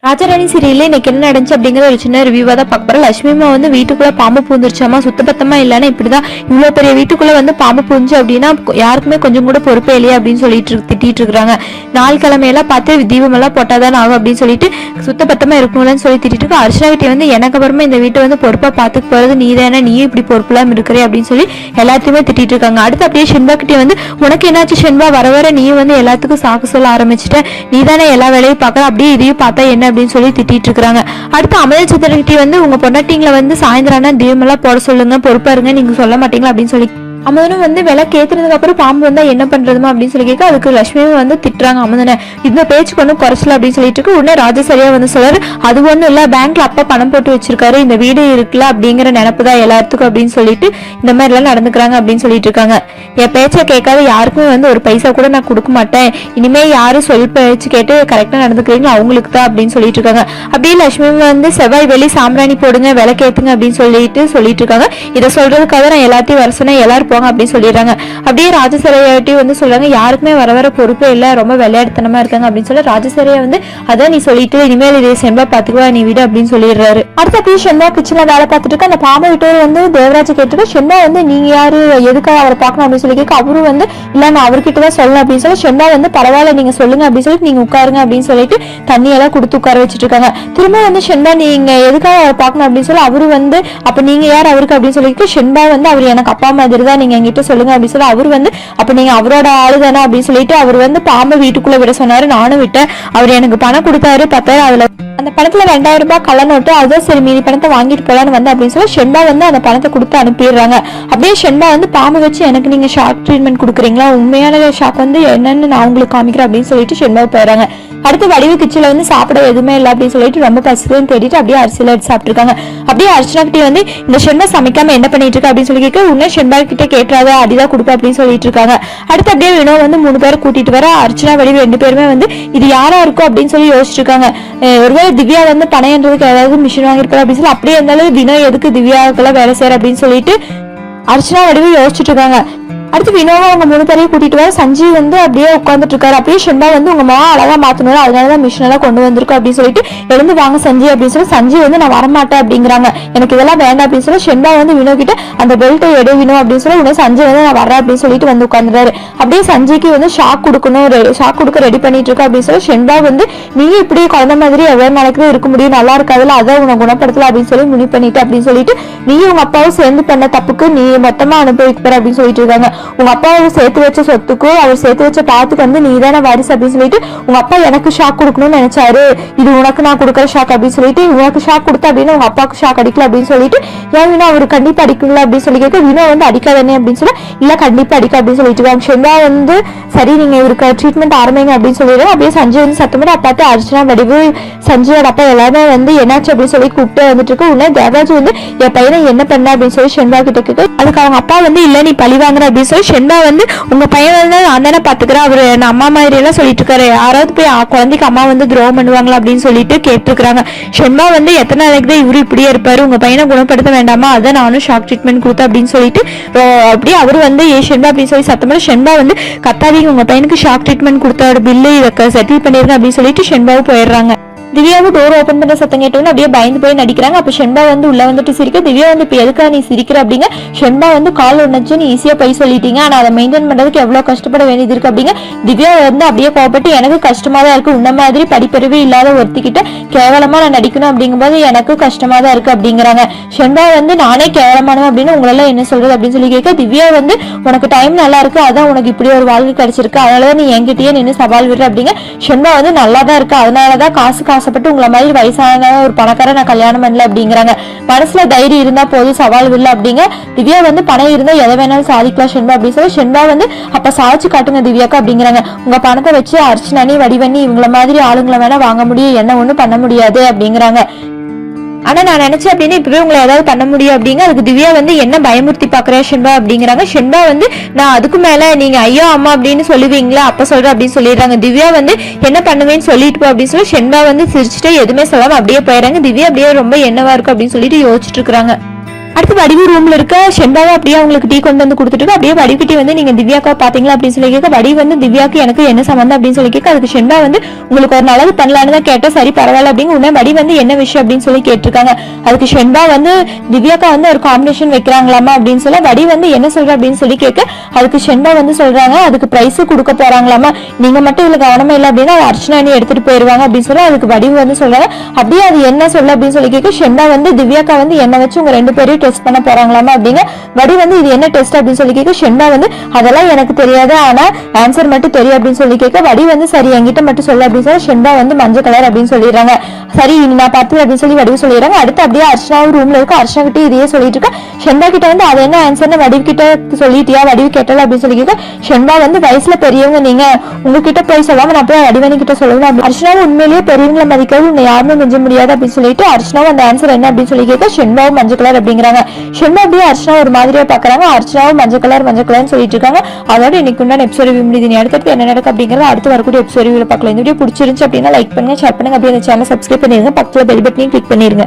ராஜராணி சீரியல்ல இன்னைக்கு என்ன நடந்துச்சு அப்படிங்கிற ஒரு சின்ன ரிவ்யூவா தான் பார்க்க போறோம். லட்சுமிமா வந்து வீட்டுக்குள்ள பாம்பு பூந்துருச்சாமா, சுத்தபத்தமா இல்லைன்னா இப்படிதான் இவ்வளவு பெரிய வீட்டுக்குள்ள வந்து பாம்பு பூந்துச்சு அப்படின்னா யாருக்குமே கொஞ்சம் கூட பொறுப்பே இல்லையா அப்படின்னு சொல்லிட்டு திட்டிட்டு இருக்காங்க. நாள் கிழமையெல்லாம் பார்த்து தீபம் எல்லாம் போட்டாதான் ஆகும் அப்படின்னு சொல்லிட்டு சுத்தபத்தமா இருக்கணும்னு சொல்லி திட்டிட்டு இருக்கு. அர்ச்சனா கிட்டே வந்து எனக்கு அப்புறமா இந்த வீட்டை வந்து பொறுப்பா பாத்துக்கு போறது நீ தானே, நீயும் இப்படி பொறுப்புலாம் இருக்கிறே அப்படின்னு சொல்லி எல்லாத்தையுமே திட்டிட்டு இருக்காங்க. அடுத்து அப்படியே ஷென்பா கிட்டே வந்து உனக்கு என்னாச்சு ஷென்பா, வர வர நீயும் வந்து எல்லாத்துக்கும் சாக்கு சொல்ல ஆரம்பிச்சுட்ட, நீ தானே எல்லா வேலையும் பார்க்க, அப்படியே இதையும் பார்த்தா என்ன அப்படின்னு சொல்லி திட்டிட்டு இருக்காங்க. அடுத்து அமல சித்திரகிட்டி வந்து உங்க பொண்டாட்டிங்களை வந்து சாயந்தரம் தீபம் எல்லாம் போட சொல்லுங்க, பொறுப்பா இருங்க, நீங்க சொல்ல மாட்டீங்களா அப்படின்னு சொல்லி அமுதனும் வந்து விலை கேத்துறதுக்கு அப்புறம் பாம்பு வந்தா என்ன பண்றதுமா அப்படின்னு சொல்லி கேட்க அதுக்கு லட்சுமியும் வந்து திட்டுறாங்க அமுதனை, இந்த பேச்சுக்கு ஒன்றும் குறைச்சல அப்படின்னு சொல்லிட்டு இருக்கு. உடனே ராஜசரியா வந்து சொல்றாரு, அது ஒண்ணும் இல்ல, பேங்க்ல அப்பா பணம் போட்டு வச்சிருக்காரு, இந்த வீடு இருக்குல்ல அப்படிங்கிற நினைப்பு தான் எல்லாத்துக்கும் அப்படின்னு சொல்லிட்டு இந்த மாதிரி எல்லாம் நடந்துக்கிறாங்க அப்படின்னு சொல்லிட்டு இருக்காங்க. என் பேச்சை கேட்காத யாருக்குமே வந்து ஒரு பைசா கூட நான் கொடுக்க மாட்டேன், இனிமே யாரும் சொல் பேச்சு கேட்டு கரெக்டா நடந்துக்கிறீங்களோ அவங்களுக்கு தான் அப்படின்னு சொல்லிட்டு இருக்காங்க. அப்படியே லட்சுமி வந்து செவ்வாய் வெளி சாம்பிராணி போடுங்க, விளக்கேத்துங்க அப்படின்னு சொல்லிட்டு இருக்காங்க. இதை சொல்றதுக்காக நான் எல்லாத்தையும் வர சொன்னேன், எல்லாரும் போங்க அப்படின்னு சொல்லிடுறாங்க. அப்படியே ராஜசரையாட்டி வந்து சொல்றாங்க, யாருக்குமே வர வர பொறுப்பே இல்ல, ரொம்ப விளையாட்டுத்தனமா இருக்காங்க அப்படின்னு சொல்லி ராஜசரையா வந்து அதான் நீ சொல்லிட்டு இனிமேல் இதை செம்பா பாத்துக்குவா நீ விடு அப்படின்னு சொல்லிடுறாரு. அடுத்து அப்படியே ஷென்பா கிச்சன்ல வேலை பார்த்துட்டு இருக்க அந்த பாம்பை விட்டு வந்து தேவராஜ் கேட்டுட்டு ஷென்பா வந்து நீங்க யாரு எதுக்காக அவரை பார்க்கணும் அப்படின்னு சொல்லி கேட்க அவரும் வந்து இல்ல நான் அவர்கிட்ட தான் சொல்லணும் அப்படின்னு சொல்லி ஷென்பா வந்து பரவாயில்ல நீங்க சொல்லுங்க அப்படின்னு சொல்லிட்டு நீங்க உட்காருங்க அப்படின்னு சொல்லிட்டு தண்ணியெல்லாம் கொடுத்து உட்கார வச்சுட்டு இருக்காங்க. திரும்ப வந்து ஷென்பா நீங்க எதுக்காக அவரை பார்க்கணும் அப்படின்னு சொல்லி அவரு வந்து அப்ப நீங்க யார் அவருக்கு அப்படின்னு சொல்லிட்டு ஷென்பா வந்து அவர் எனக்கு அப்பா மாதிரி தான், நீங்க என்கிட்ட சொல்லுங்க அப்படின்னு சொல்லி அவர் வந்து அப்ப நீங்க அவரோட ஆளு தானே அப்படின்னு சொல்லிட்டு அவர் வந்து பாம்பை வீட்டுக்குள்ள விட சொன்னாரு, நானும் விட்டேன், அவர் எனக்கு பணம் கொடுத்தாரு 10,000, அதுல அந்த பணத்துல 2,000 ரூபாய் கள்ள நோட்டு, அதுதான் சரி மீதி பணத்தை வாங்கிட்டு போலான்னு வந்து அப்படின்னு சொல்லி ஷென்பா வந்து அந்த பணத்தை கொடுத்து அனுப்பிடுறாங்க. அப்படியே ஷென்பா வந்து பாம்பு வச்சு எனக்கு நீங்க ஷாக் ட்ரீட்மெண்ட் கொடுக்குறீங்களா, உண்மையான ஷாக் வந்து என்னன்னு நான் உங்களுக்கு காமிக்கிறேன் அப்படின்னு சொல்லிட்டு ஷென்பா போயிடுறாங்க. அடுத்து வடிவு கிச்சன்ல வந்து சாப்பிட எதுவுமே இல்லை அப்படின்னு சொல்லிட்டு ரொம்ப பசிக்குதுன்னு தேடிட்டு அப்படியே அரிசியில எடுத்து சாப்பிட்டுருக்காங்க. அப்படியே அர்ச்சனா கிட்டே வந்து இந்த ஷென்பா சமைக்காம என்ன பண்ணிட்டு இருக்கா அப்படின்னு சொல்லி கேட்க உடனே ஷென்பா கிட்ட கேட்காத அடிதான் கொடுப்பா அப்படின்னு சொல்லிட்டு இருக்காங்க. அடுத்து அப்படியே வினோ வந்து 3 பேரை கூட்டிட்டு வர அர்ச்சனா வடிவு 2 பேருமே வந்து இது யாரா இருக்கும் அப்படின்னு சொல்லி யோசிச்சுட்டு இருக்காங்க. ஒருவேளை திவ்யா வந்து பணையன்றதுக்கு ஏதாவது மிஷின் வாங்கிருக்கா அப்படின்னு சொல்லி அப்படியே இருந்தாலும் வினோ எதுக்கு திவ்யாவுக்கெல்லாம் வேலை செய்யற அப்படின்னு சொல்லிட்டு அர்ச்சனா வடிவு யோசிச்சுட்டு இருக்காங்க. அடுத்து வினோவா அவங்க 3 பேரையும் கூட்டிட்டு வர சஞ்சீவ் வந்து அப்படியே உட்காந்துட்டு இருக்காரு. அப்படியே ஷென்பா வந்து உங்க மா அழகா மாத்தணும், அதனாலதான் மிஷின் எல்லாம் கொண்டு வந்திருக்கோம் அப்படின்னு சொல்லிட்டு எழுந்து வாங்க சஞ்சீவ் அப்படின்னு சொல்லி சஞ்சீவ் வந்து நான் வரமாட்டேன் அப்படிங்கிறாங்க, எனக்கு இதெல்லாம் வேண்டாம் அப்படின்னு சொல்லி ஷென்பா வந்து வினோ கிட்ட அந்த பெல்ட்டை எடு வினோ அப்படின்னு சொல்லி உடனே சஞ்சீவ் வந்து நான் வரேன் அப்படின்னு சொல்லிட்டு வந்து உட்காந்துறாரு. அப்படியே சஞ்சய்க்கு வந்து ஷாக் கொடுக்க ரெடி பண்ணிட்டு இருக்கா அப்படின்னு சொல்லி ஷென்பா வந்து நீங்க இப்படியே குழந்தை மாதிரி எவ்வளவு நாளைக்கு இருக்க முடியும், நல்லா இருக்காதுல, அதான் உன குணப்படுத்தல அப்படின்னு சொல்லி முடிவு பண்ணிட்டு அப்படின்னு சொல்லிட்டு நீ உங்க அப்பாவும் சேர்ந்து பண்ண தப்புக்கு நீ மொத்தமா அனுபவிக்கிற அப்படின்னு சொல்லிட்டு இருக்காங்க. உங்க அப்பா சேர்த்து வச்ச சொத்துக்கும் அவர் சேர்த்து வச்ச பாத்துக்கு வந்து நீதான வாரிசு அப்படின்னு சொல்லிட்டு உங்க அப்பா எனக்கு ஷாக் கொடுக்கணும்னு நினைச்சாரு, இது உனக்கு நான் கொடுக்குற ஷாக் அப்படின்னு சொல்லிட்டு உனக்கு ஷாக் கொடுத்த அப்படின்னு உங்க அப்பாவுக்கு ஷாக் அடிக்கல அப்படின்னு சொல்லிட்டு ஏன் வினோ அவரு கண்டிப்பா அடிக்கல அப்படின்னு சொல்லி கேட்க வினோ வந்து அடிக்காதனே அப்படின்னு சொல்ல இல்ல கண்டிப்பா அடிக்க அப்படின்னு சொல்லிட்டு இருக்காங்க. ஷென்பா வந்து சரி நீங்க இவருக்கு ட்ரீட்மெண்ட் ஆரம்பிங்க அப்படின்னு சொல்லிடுறாங்க. அப்படியே சஞ்சய் வந்து சத்தமிட அப்பாத்து அர்ச்சனா வடிவு சஞ்சயோட அப்பா எல்லாமே வந்து என்னாச்சு அப்படின்னு சொல்லி கூப்பிட்டு வந்துட்டு இருக்கு. உடனே தேவராஜ் வந்து என் பையனை என்ன பண்ண அப்படின்னு சொல்லி ஷென்பா கிட்ட கேட்க அதுக்கு அவங்க அப்பா வந்து இல்ல நீ பழி வாங்குற அப்படின்னு சொல்லி ஷென்பா வந்து உங்க பையன் வந்து நான் தானே பாத்துக்கிறேன், அவரு அம்மா மாதிரி எல்லாம் சொல்லிட்டு இருக்காரு, யாராவது போய் குழந்தைக்கு அம்மா வந்து துரோகம் பண்ணுவாங்களா அப்படின்னு சொல்லிட்டு கேட்டுருக்காங்க. ஷென்பா வந்து எத்தனை நாளைக்கு தான் இவரு இப்படியே இருப்பாரு, உங்க பையனை குணப்படுத்த வேண்டாமா, அதான் நானும் ஷாக் ட்ரீட்மெண்ட் கொடுத்தேன் அப்படின்னு சொல்லிட்டு அப்படியே அவரு வந்து ஏ ஷென்பா அப்படின்னு சொல்லி சத்தமா ஷென்பா வந்து கத்தாதீங்க, உங்க பையனுக்கு ஷாக் ட்ரீட்மெண்ட் கொடுத்தோட பில்லு இதை செட்டில் பண்ணிருங்க அப்படின்னு சொல்லிட்டு ஷென்பாவும் போயிடுறாங்க. திவ்யாவும் டோர் ஓபன் பண்ண சத்தம் கேட்டோன்னு அப்படியே பயந்து போய் நடிக்கிறாங்க. அப்ப ஷென்பா வந்து உள்ள வந்துட்டு சிரிக்க திவ்யா வந்து இப்ப எதுக்காக நீ சிரிக்கிற அப்படிங்க ஷென்பா வந்து கால் ஒண்ணுச்சுன்னு ஈஸியா போய் சொல்லிட்டீங்க, ஆனா அதை மெயின்டைன் பண்றதுக்கு எவ்வளவு கஷ்டப்பட வேண்டியது இருக்கு அப்படிங்க. திவ்யா வந்து அப்படியே கோபப்பட்டு எனக்கு கஷ்டமா தான் இருக்கு, உன்ன மாதிரி படிப்பறிவு இல்லாத ஒருத்திக்கிட்ட கேவலமா நான் நடிக்கணும் அப்படிங்கும்போது எனக்கு கஷ்டமா தான் இருக்கு அப்படிங்கிறாங்க. ஷென்பா வந்து நானே கேவலமானவன் அப்படின்னு உங்களெல்லாம் என்ன சொல்றது அப்படின்னு சொல்லி கேட்க திவ்யா வந்து உனக்கு டைம் நல்லா இருக்கு, அதான் உனக்கு இப்படி ஒரு வாழ்க்கை கிடைச்சிருக்கு, அதனாலதான் நீ என்கிட்டயே நின்று சவால் விடுற அப்படிங்க. ஷென்பா வந்து நல்லா தான் இருக்கு, அதனாலதான் காசு ஆசைப்பட்டு உங்களை மாதிரி வயசான ஒரு பணக்கார நான் கல்யாணம் பண்ணல அப்படிங்கிறாங்க. மனசுல தைரியம் இருந்தா போதும் சவால் வில்ல அப்படிங்க. திவ்யா வந்து பணம் இருந்தா எதை வேணாலும் சாதிக்கலாம் ஷென்பா அப்படின்னு சொல்லி ஷென்பா வந்து அப்ப சாதிச்சு காட்டுங்க திவ்யாக்கா அப்படிங்கிறாங்க. உங்க பணத்தை வச்சு அர்ச்சனி வடிவண்ணி இவங்கள மாதிரி ஆளுங்களை வேணா வாங்க முடியும், என்ன ஒண்ணும் பண்ண முடியாது அப்படிங்கிறாங்க. ஆனா நான் நினைச்சேன் அப்படின்னு இப்பவே உங்களை ஏதாவது பண்ண முடியும் அப்படிங்க. அதுக்கு திவ்யா வந்து என்ன பயமுறுத்தி பாக்குறேன் ஷென்பா அப்படிங்கிறாங்க. ஷென்பா வந்து நான் அதுக்கு மேல நீங்க ஐயோ அம்மா அப்படின்னு சொல்லுவீங்களா அப்ப சொல்றேன் அப்படின்னு சொல்லிடுறாங்க. திவ்யா வந்து என்ன பண்ணுவேன்னு சொல்லிட்டு போ அப்படின்னு சொல்லி ஷென்பா வந்து சிரிச்சுட்டு எதுவுமே சொல்லாம அப்படியே போயிடுறாங்க. திவ்யா அப்படியே ரொம்ப என்னவா இருக்கும் அப்படின்னு சொல்லிட்டு யோசிச்சுட்டு இருக்காங்க. அடுத்து வடிவு ரூம்ல இருக்க ஷெண்டாவை அப்படியே அவங்களுக்கு டீ கொண்டு வந்து கொடுத்துட்டு அப்படியே வடிவுக்கிட்டே வந்து நீங்க திவ்யாக்கா பாத்தீங்களா அப்படின்னு சொல்லி கேட்க, வடி வந்து திவ்யாக்கு எனக்கு என்ன சம்பந்தம் அப்படின்னு சொல்லி கேட்க, அதுக்கு ஷெண்டா வந்து உங்களுக்கு ஒரு நல்லது பண்ணலான்னு தான் கேட்டேன், சரி பரவாயில்ல அப்படிங்க உடனே வடி வந்து என்ன விஷயம் அப்படின்னு சொல்லி கேட்டிருக்காங்க. அதுக்கு ஷெண்டா வந்து திவ்யாக்கா வந்து ஒரு காம்பினேஷன் வைக்கிறாங்களாமா அப்படின்னு சொல்ல, வடி வந்து என்ன சொல்ற அப்படின்னு சொல்லி கேட்க, அதுக்கு ஷெண்டா வந்து சொல்றாங்க அதுக்கு பிரைஸ் கொடுக்க போறாங்களாமா, நீங்க மட்டும் இதுல கவனமே இல்லை அப்படின்னா அர்ச்சனா எடுத்துட்டு போயிருவாங்க அப்படின்னு சொல்லி அதுக்கு வடிவு வந்து சொல்றாங்க. அப்படியே அது என்ன சொல்ல அப்படின்னு சொல்லி கேட்க, ஷெண்டா வந்து திவ்யாக்கா வந்து என்ன வச்சு உங்க 2 பேரையும் டெஸ்ட் பண்ண போறாங்களாமா அப்படிங்க. வடி வந்து இது என்ன டெஸ்ட் அப்படின்னு சொல்லி கேட்க, ஷெண்டா வந்து அதெல்லாம் எனக்கு தெரியாது ஆனா ஆன்சர் மட்டும் தெரியும் அப்படின்னு சொல்லி கேட்க, வடி வந்து சரி என்கிட்ட மட்டும் சொல்ல அப்படின்னு சொல்லி ஷெண்டா வந்து மஞ்சள் கலர் அப்படின்னு சொல்லிடுறாங்க. சரி நான் பார்த்து அப்படின்னு சொல்லி வடிவு சொல்லிடுறாங்க. அடுத்து அப்படியே அர்ச்சனாவும் ரூம்ல இருக்கு, அர்ச்சனா கிட்ட இதையே சொல்லிட்டு இருக்கா. ஷெண்டா கிட்ட வந்து அது என்ன ஆன்சர்னு வடிவு கிட்ட சொல்லிட்டியா, வடிவு கேட்டல அப்படின்னு சொல்லி கேட்க, ஷெண்டா வந்து வயசுல பெரியவங்க நீங்க உங்ககிட்ட போய் சொல்லாம நான் போய் வடிவனி கிட்ட சொல்லணும், அர்ச்சனாவும் உண்மையிலேயே பெரியவங்களை மதிக்கிறது யாருமே மிஞ்ச முடியாது அப்படின்னு சொல்லிட்டு அர்ச்சனாவும் அந்த ஆன்சர் என்ன அப்படின்னு சொல்லி கேட்க, ஷெண்டாவும் மஞ்சள் கலர் அப்படிங்கிறாங்க. ஷெண்டா அப்படியே அர்ச்சனா ஒரு மாதிரியா பாக்குறாங்க, அர்ச்சனாவும் மஞ்சள் கலர்னு சொல்லிட்டு இருக்காங்க. அதோட இன்னைக்கு உண்டான எபிசோட் ரிவ்யூ முடியுது. அடுத்து என்ன நடக்கும் அப்படிங்கறது அடுத்து வரக்கூடிய எபிசோட் ரிவ்யூல பார்க்கலாம். இந்த வீடியோ பிடிச்சிருந்துச்சு அப்படின்னா லைக் பண்ணுங்க, ஷேர் பண்ணுங்க, அப்படியே இந்த சேனல் சப்ஸ்கிரைப் பண்ணிருங்க, பக்கத்துல பெல் பட்டனையும் கிளிக் பண்ணிருங்க.